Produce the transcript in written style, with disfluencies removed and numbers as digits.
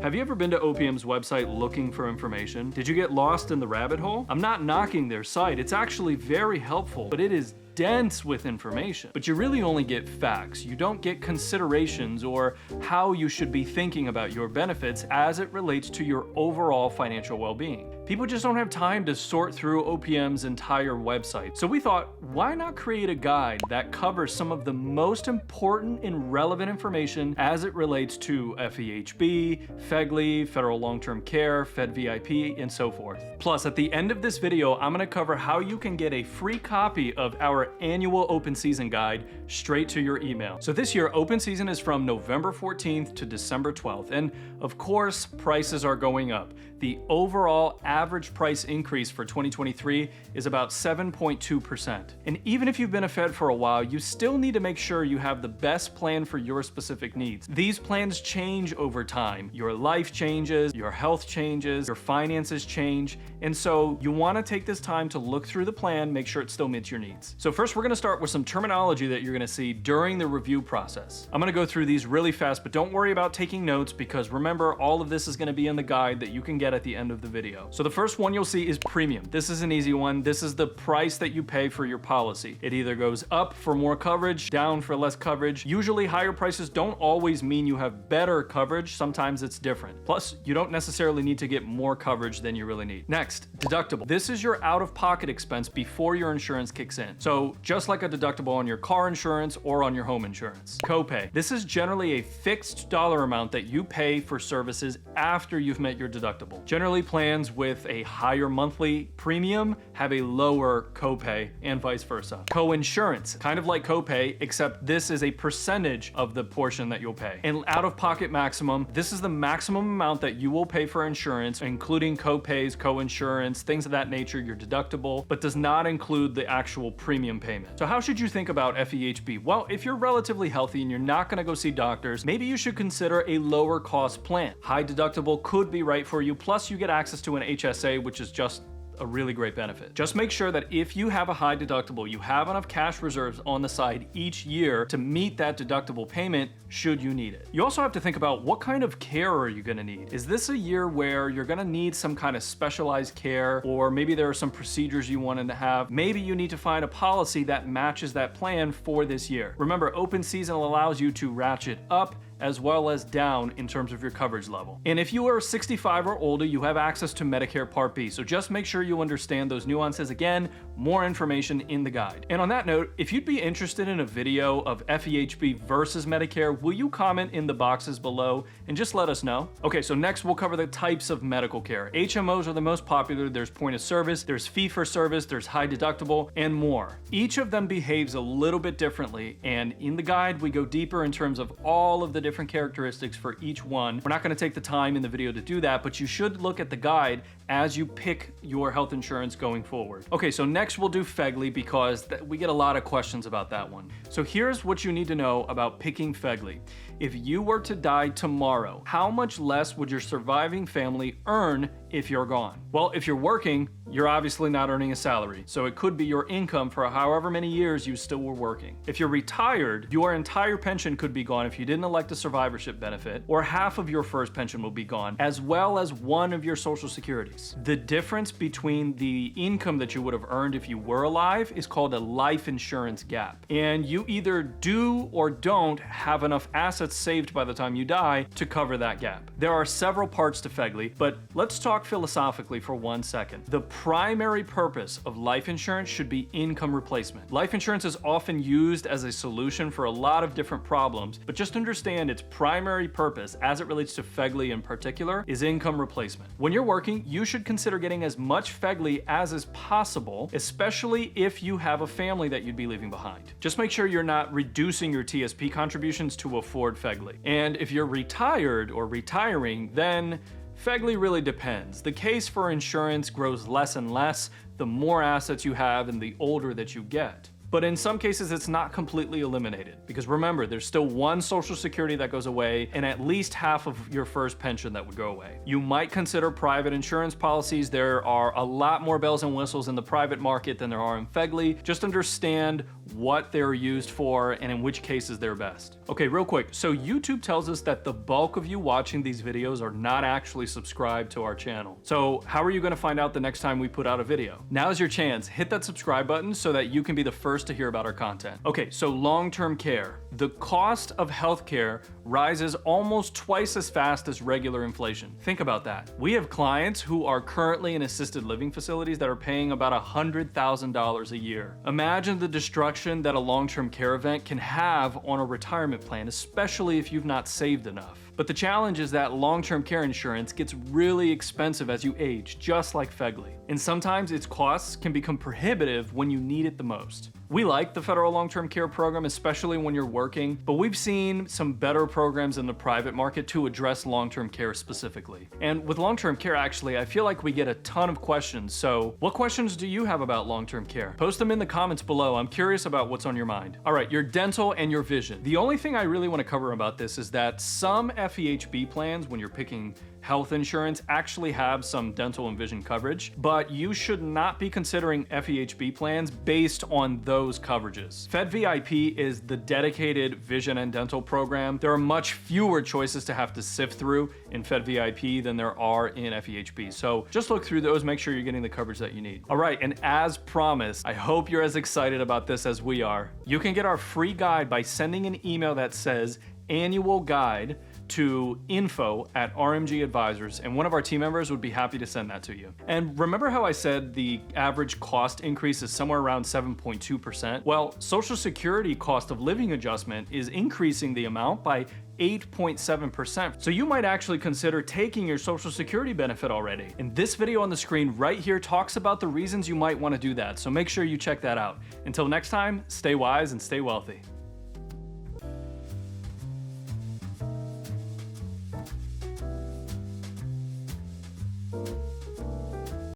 Have you ever been to OPM's website looking for information? Did you get lost in the rabbit hole? I'm not knocking their site. It's actually very helpful, but it is dense with information. But you really only get facts. You don't get considerations or how you should be thinking about your benefits as it relates to your overall financial well-being. People just don't have time to sort through OPM's entire website. So we thought, why not create a guide that covers some of the most important and relevant information as it relates to FEHB, FEGLI, Federal Long-Term Care, FEDVIP, and so forth. Plus, at the end of this video, I'm gonna cover how you can get a free copy of our annual open season guide straight to your email. So this year, open season is from November 14th to December 12th. And of course, prices are going up. The overall average price increase for 2023 is about 7.2%. And even if you've been a Fed for a while, you still need to make sure you have the best plan for your specific needs. These plans change over time. Your life changes, your health changes, your finances change. And so you want to take this time to look through the plan, make sure it still meets your needs. So first, we're going to start with some terminology that you're going to see during the review process. I'm going to go through these really fast, but don't worry about taking notes because remember, all of this is going to be in the guide that you can get at the end of the video. So the first one you'll see is premium. This is an easy one. This is the price that you pay for your policy. It either goes up for more coverage, down for less coverage. Usually higher prices don't always mean you have better coverage. Sometimes it's different. Plus, you don't necessarily need to get more coverage than you really need. Next, deductible. This is your out-of-pocket expense before your insurance kicks in. So just like a deductible on your car insurance or on your home insurance. Copay. This is generally a fixed dollar amount that you pay for services after you've met your deductible. Generally, plans with a higher monthly premium have a lower copay and vice versa. Co-insurance, kind of like copay, except this is a percentage of the portion that you'll pay. And out-of-pocket maximum, this is the maximum amount that you will pay for insurance, including copays, co-insurance, things of that nature, your deductible, but does not include the actual premium payment. So how should you think about FEHB? Well, if you're relatively healthy and you're not gonna go see doctors, maybe you should consider a lower cost plan. High deductible could be right for you, plus you get access to an HSA, which is just a really great benefit. Just make sure that if you have a high deductible, you have enough cash reserves on the side each year to meet that deductible payment should you need it. You also have to think about what kind of care are you gonna need? Is this a year where you're gonna need some kind of specialized care, or maybe there are some procedures you wanted to have? Maybe you need to find a policy that matches that plan for this year. Remember, open season allows you to ratchet up as well as down in terms of your coverage level. And if you are 65 or older, you have access to Medicare Part B. So just make sure you understand those nuances. Again, more information in the guide. And on that note, if you'd be interested in a video of FEHB versus Medicare, will you comment in the boxes below and just let us know? Okay, so next we'll cover the types of medical care. HMOs are the most popular. There's point of service, there's fee for service, there's high deductible, and more. Each of them behaves a little bit differently, and in the guide, we go deeper in terms of all of the different characteristics for each one. We're not going to take the time in the video to do that, but you should look at the guide as you pick your health insurance going forward. Okay, so next we'll do FEGLI because we get a lot of questions about that one. So here's what you need to know about picking FEGLI. If you were to die tomorrow, how much less would your surviving family earn if you're gone? Well, if you're working, you're obviously not earning a salary, so it could be your income for however many years you still were working. If you're retired, your entire pension could be gone if you didn't elect a survivorship benefit, or half of your FERS pension will be gone, as well as one of your social securities. The difference between the income that you would have earned if you were alive is called a life insurance gap. And you either do or don't have enough assets saved by the time you die to cover that gap. There are several parts to FEGLI, but let's talk philosophically for 1 second. The primary purpose of life insurance should be income replacement. Life insurance is often used as a solution for a lot of different problems, but just understand its primary purpose, as it relates to FEGLI in particular, is income replacement. When you're working, you should consider getting as much FEGLI as is possible, especially if you have a family that you'd be leaving behind. Just make sure you're not reducing your TSP contributions to afford FEGLI. And if you're retired or retiring, then FEGLI really depends. The case for insurance grows less and less the more assets you have and the older that you get. but in some cases it's not completely eliminated. Because remember, there's still one Social Security that goes away and at least half of your FERS pension that would go away. You might consider private insurance policies. There are a lot more bells and whistles in the private market than there are in FEGLI. Just understand what they're used for and in which cases they're best. Okay, real quick. So YouTube tells us that the bulk of you watching these videos are not actually subscribed to our channel. So how are you going to find out the next time we put out a video? Now's your chance. Hit that subscribe button so that you can be the first to hear about our content. Okay, so long-term care. The cost of healthcare rises almost twice as fast as regular inflation. Think about that. We have clients who are currently in assisted living facilities that are paying about $100,000 a year. Imagine the destruction that a long-term care event can have on a retirement plan, especially if you've not saved enough. But the challenge is that long-term care insurance gets really expensive as you age, just like FEGLI. And sometimes its costs can become prohibitive when you need it the most. We like the federal long-term care program, especially when you're working, but we've seen some better programs in the private market to address long-term care specifically. And with long-term care, actually, I feel like we get a ton of questions. So what questions do you have about long-term care? Post them in the comments below. I'm curious about what's on your mind. All right, your dental and your vision. The only thing I really want to cover about this is that some FEHB plans, when you're picking health insurance, actually have some dental and vision coverage, but you should not be considering FEHB plans based on those coverages. FEDVIP is the dedicated vision and dental program. There are much fewer choices to have to sift through in FEDVIP than there are in FEHB. So just look through those, make sure you're getting the coverage that you need. All right, and as promised, I hope you're as excited about this as we are. You can get our free guide by sending an email that says annual guide to info@RMG Advisors, and one of our team members would be happy to send that to you. And remember how I said the average cost increase is somewhere around 7.2%? Well, Social Security cost of living adjustment is increasing the amount by 8.7%. So you might actually consider taking your Social Security benefit already. And this video on the screen right here talks about the reasons you might want to do that. So make sure you check that out. Until next time, stay wise and stay wealthy.